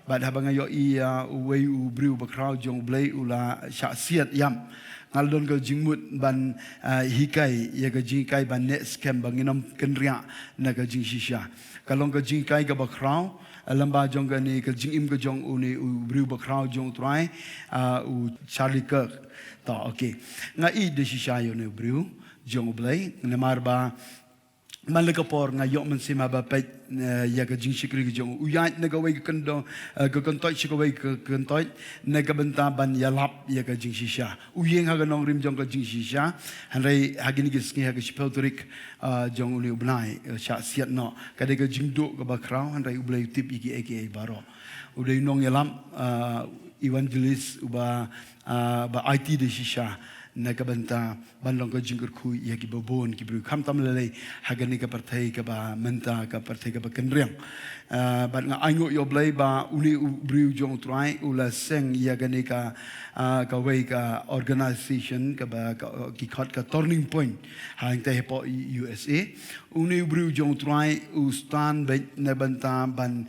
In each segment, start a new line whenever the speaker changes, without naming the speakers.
But habang yo uway u briew bakraw jong blay ula siat yam. Ngaldon ke jingmut ban hikai ya ke jingkai ban net skhem banginom kynriah na ke jingshisha. Kalong ke jingkai ke bakraw lamba jong ke ni ke jingim ke jong u briew bakraw jong try u Charlie Kirk. Ta okay. Ngai de shisha yo ne briew jong blay namar ba malakapor nga yo man sima ba pet ya ka jingshikri jong iaid na kawei kendo ka kontoi shikawei ka kontoi na ka bynta ban yalap ya ka jingshisha ieng ha ka nongrim jong ka jingshisha hanrai hagini ki sngi ha ka shipeltrik jong uli ubnai sha siat no ka de ka jingdo ka bakraw hanrai ublei tip iki aka baroh udai nong yalam evangelist uba ba IT de shisha na kabanta banlong ka jingkur khu ya ki babon ki bru kham tam lele hagani ka pyrthei ka ba menta ka pyrthei ka ba kynriah bat nga aingo yo blai ba uli briew jong try ula seng ya gani ka kawei ka organization ka ba ki khat ka turning point hang te po USA uni briew jong try u stan be na banta ban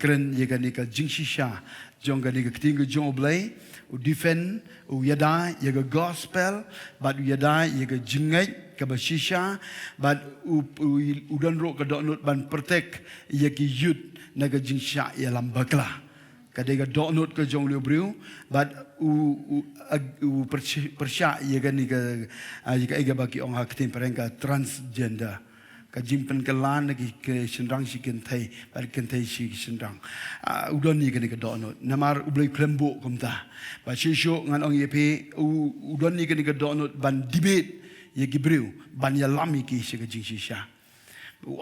kren ya gani ka jingshisha jong gani ka ting jong blai u defend u yada yaga gospel but yada yaga jingeh ka bashisha but u dan ro ka donut ban protect yaki youth naga jingsha ya lambakla kadega donut ka jong liu briew but u persya yaga ni ka yaga ega baki ong haktin perengka transgender ka jimpen kelan lagi ke sendrang si kentai bar kentai si sendrang udon ni kene ke donot namar ublei klembo komta ba shisho ngan ong yepe udon ni kene ke donot ban debate ye gibreu ban ya lami ki se ke jingshisha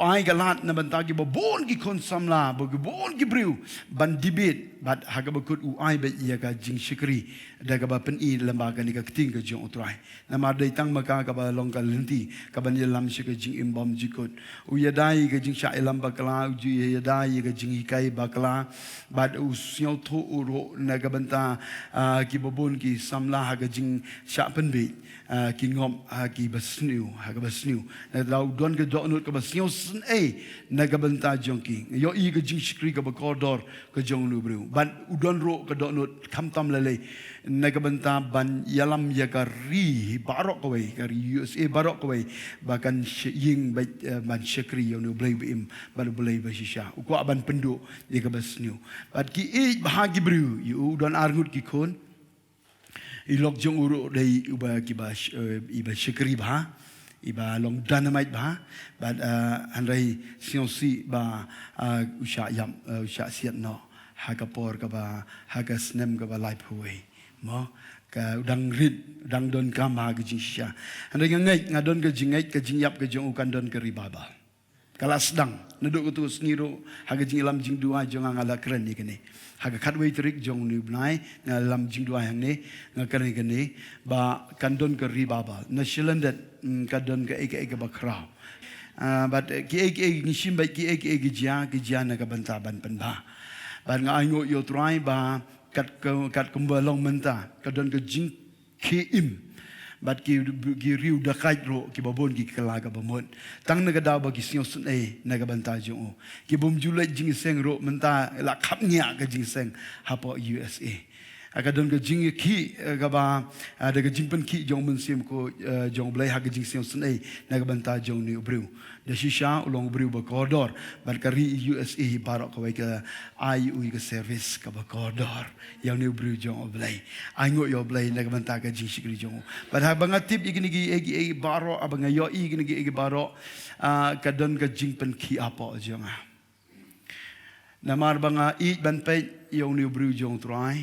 ai galat na bantagi bo bon ki konsamla bo bon gibreu ban debate bat haga bakut ai be ye ka jingshikri daga ba pen I lembaga ni ka ting ke jong utrai namar dai tang maka ka ba long ka lenti ka ban ye lam se ke jing imbom jikut u yadai ke jing sha elam bakla u ye yadai ke jinghikai bakla bat u syo tho uro na ka banta ki bobon ki samla haga jing sha pen be ki ngom ki basniu haga basniu na daw don ke donut ka basniu sen na ka banta jongki yo I ke jingshikri ka ba kodor ke jong lu breu ban udon ro ka donut kham tam lele na ka banta ban yalam ya ka ri baroh kawei ka ri USA baroh kawei bahkan ying ban shikri yo nu blei bim ban blei bashisha ku ban pendu ya ka basniu bat ki bahagi breu yu don arngut ki kon ilok jong uro dei uba kibas iba shikri bah iba long dynamite bah but andai sionsi ba usha yam usha siat no hakapor ka ba hagasnem ka ba life away mo ka udang rid udang don kam ha ke jingshisha andai ngai ngadon ke jingeh ke jingiap ke jong ukan don ke ribaba kala sedang neduk tu sniro haga jingilam jingdua jong ngala keren ni kene haga kawei trik jong ni bnai ngalam jingdua yang ni ngakeren kene ba kandon ke ribaba na shilandet kadon ke eke bakraw but ki eke ngishim ba ki eke gia na ka banta ban penba ban ngaingo yo try ba kat kumbalong menta kadon ke jingkhie bat ki riu dakai ro ki babon ki kelaga bamon tang naga daw ba ki sio sun naga banta jo ki bum julai jingseng ro menta la khapnya ka jingseng hapo USA akadon ke jingkhie ka ba ada ke jingpen ki jong mun sim ko jong blai ha ke jingseng sun naga banta jong ni breu de shisha ulong breu ba kodor ban ka ri USA baroh kawai ka IU ke service ka ba kodor yang ni breu jong blai aingo yo blai naga banta ka jingshikri jong ban ha bangatip igini gi baroh abang yo igini gi baroh kadon ka jingpen ki apo jong namar banga ban pe yung ni breu jong try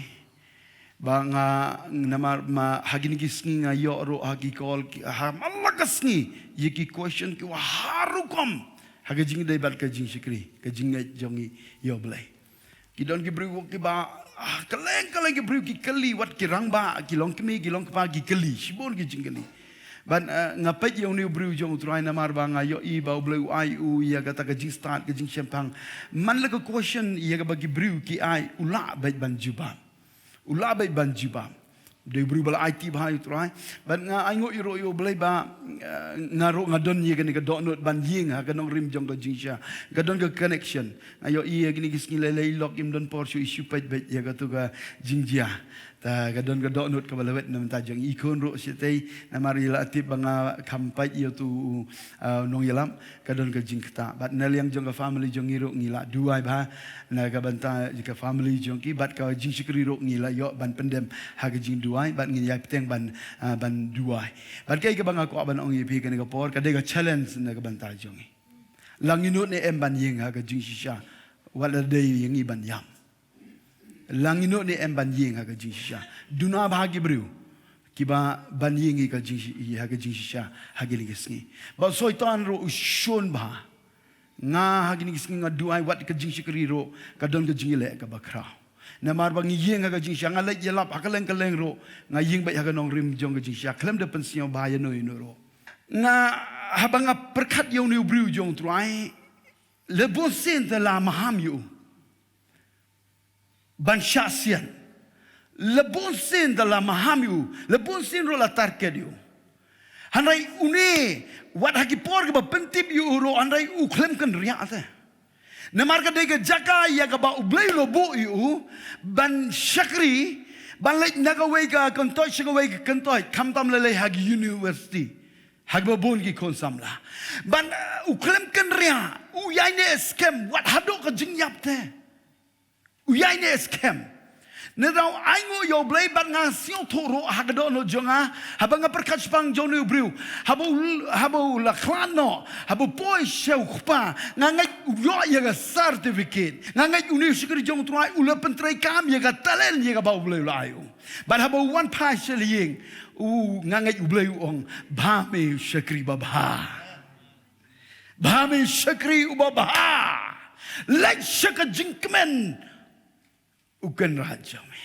banga namar ma hagini gisngi nga yo ro hagi kol ha malagasngi yiki question ki harukom haga jing dai bat ka jing shikri ka jing jongi yo blai ki don ki breu ki ba kaleng ki breu ki kali wat ki rangba ki long kmi ki long pa ki kali shibon ki jing kali ban ngapai yo ni breu jong try namar banga yo I ba bleu IU ya kata ka jing start ka jing champang man la ka question ya ka bagi breu ki ai ula bai ban juba ulabai banjiba Dia beri bala IT bahai try. Ban nga aingo iro yo Blei ba ngaro ngadon ye gani ka donut ban ying ha ka nongrim jong ka jingsha. Gadon ka connection. Ayo iya gini gis ngilelei lok im don por issue page bet ya ka tu ka jingjia. Ta gadon ka donut ka balawet nam ta jong ikon ro sitai namari la atip banga kampai yo tu nong yalam gadon ka jingkhta. Bat nel yang jong ka family jong iro ngila duai ba na ka banta jika family jong ki bat ka jingshikri ro ngila yo ban pendem ha ka jing duai bat ngi yai peteng ban duai bat kai ka banga ko ban ong ipi kan ka por ka de ka challenge na ka banta jong langinut ne em ban ying ha ka jingshisha wala de ying i ban yam langinut ne em ban ying ha ka jingshisha duna bahagi briew kiba ban ying ka jinghi ha ka jingshisha ha gi lingisngi ba soitan ro ushon ba nga ha gi lingisngi nga duai wat ka jingshikri ro ka don ka jingile ka bakra na mar bang ieng ka jingsha nga le yelap akaleng kaleng ro nga ying ba ka nongrim jong ka jingsha khlem de pension ba ya no ro nga habanga perkat yo ni briew jong trai le bon sen de la maham yu ban shasian le bon sen de la maham yu le bon sen ro la tarket yu hanai une wat haki por ka ba pentip yu ro hanai u khlem kan ria ate na marka dega jaka ya ka ba U Blei lo bu yu ban shakri ban lek nagaway ka kontoy shagaway ka kontoy kamtam lele hag university hag ba bon ki konsamla ban u khlem kan ria u yaine skhem wat hado ka jingiap te u yaine skhem ne daw aingo yo Blei ban nga sio toro hagdo no jonga habanga perkat spang jonu briew habo la klano habo poi shau khpa ngai yo ya ga certificate ngai university jong trai ula pentrai kam ya ga talent ya ga ba U Blei la ayo ban habo one partial ying u ngai U Blei ong ba me shakri ba me shakri u ba like shaka jinkmen ukan raja me